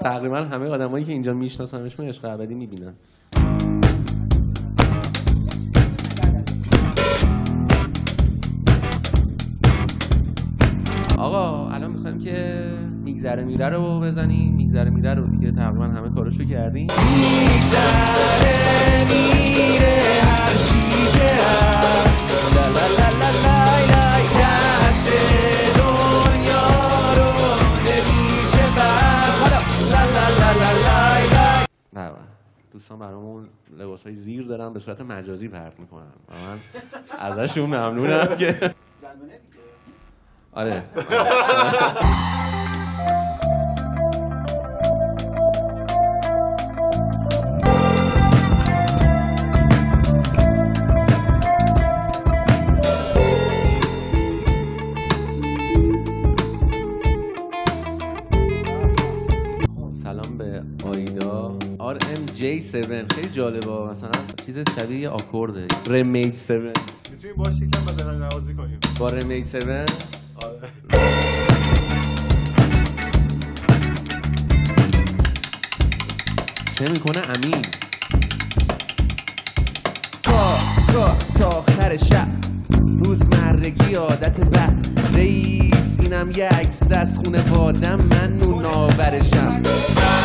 تقریبا همه آدمایی که اینجا میشناسنشون عشق ابدی میبینن. آقا الان میخوایم که میگذره میره رو بزنیم. میگذره میره رو دیگه تقریبا همه کاراشو کردیم. میگذره میره هر چی که هست لا لا لا لا لا دست دنیا رو نمیشه بر حالا لا لا لا لا لا. نه دوستان برامون لباسای زیر دارن به صورت مجازی پرت میکنن و من ازشون ممنونم که زنونه دیگه. آره. سلام به آیدا RMJ7 خیلی جالبه مثلا چیز شبیه آکورده رمیج 7 میتونیم باش یکم بدن نوازی کنیم با رمیج 7 آره چه میکنه امین کار تا آخر شب روزمرگی عادت بد رئیس اینم یه عکس از خونه بادم من نوناورشم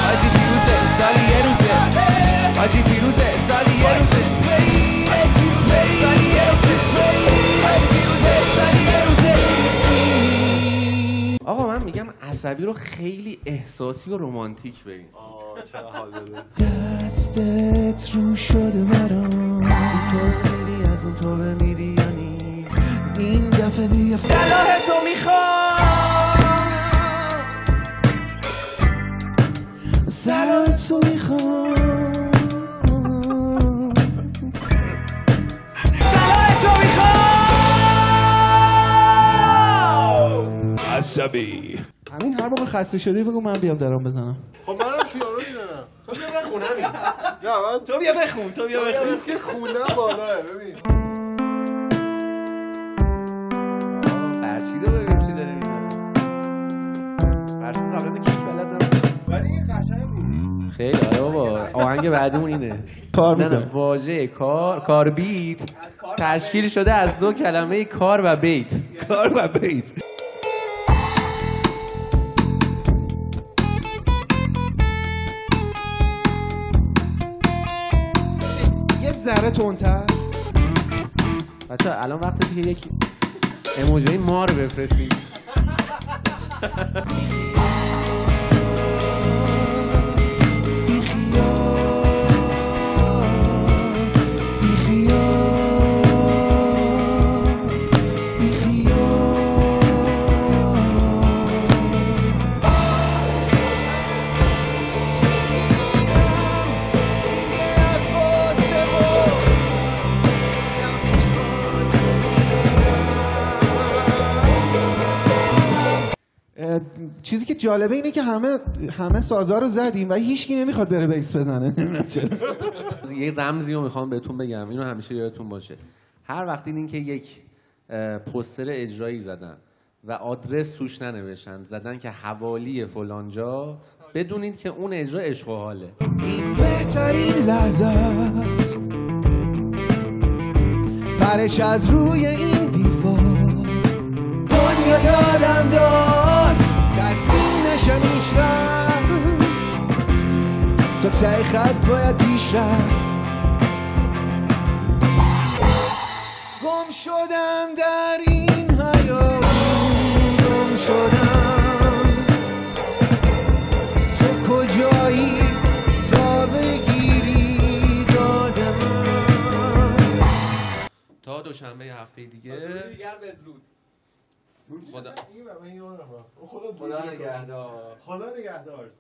آجی فیروزه سالی یه روزه آجی فیروزه سالی یه روزه سالی یه روزه. آقا من میگم عصبی رو خیلی احساسی و رمانتیک بریم. چه حال بده دستت رو شده برام تو میری از اون تو بمیری یا نی این دفعه دیگه صلاح تو میخوام صلاح تو میخوام صلاح تو میخوام عصبی. همین هر موقع خسته شدی بگو من بیام درام بزنم. خب منم پیانو میزنم. خب بیا بخونم این نه من تو بیا بخون تو بیا بخون. بس که خوندم بالاه ببین فرشیده ببین چی داره میزنه. فرشید قبلا کیک بلد نبود ولی این قشنگ بود. خیلی آره بابا آهنگ بعدیمون اینه. کار نه میکنه. واژه کار بیت تشکیل شده از دو کلمه کار و بیت. کار و بیت. یه ذره تندتر. بچه‌ها الان وقتی که یک ایموجی مار بفرستید. چیزی که جالبه اینه که همه سازا رو زدیم و هیچکی نمیخواد بره بیس بزنه. نمیدونم چرا. یه رمزی رو میخوام بهتون بگم اینو همیشه یادتون باشه. هر وقت دیدین که یک پوستر اجرایی زدن و آدرس توش ننوشتن زدن که حوالی فلانجا بدونید که اون اجرا عشق و حاله. این بهترین لحظه است پرش از روی این دیوار دنیا یادم داد تسلیم نشم هیچ وقت تا ته خط باید پیش رفت گم شدم در این حیات گم شدم تو کجایی تا بگیری دادم تا دوشنبه هفته دیگه خدا خدا نگهدار. خدا نگهدار. خدا نگهدار.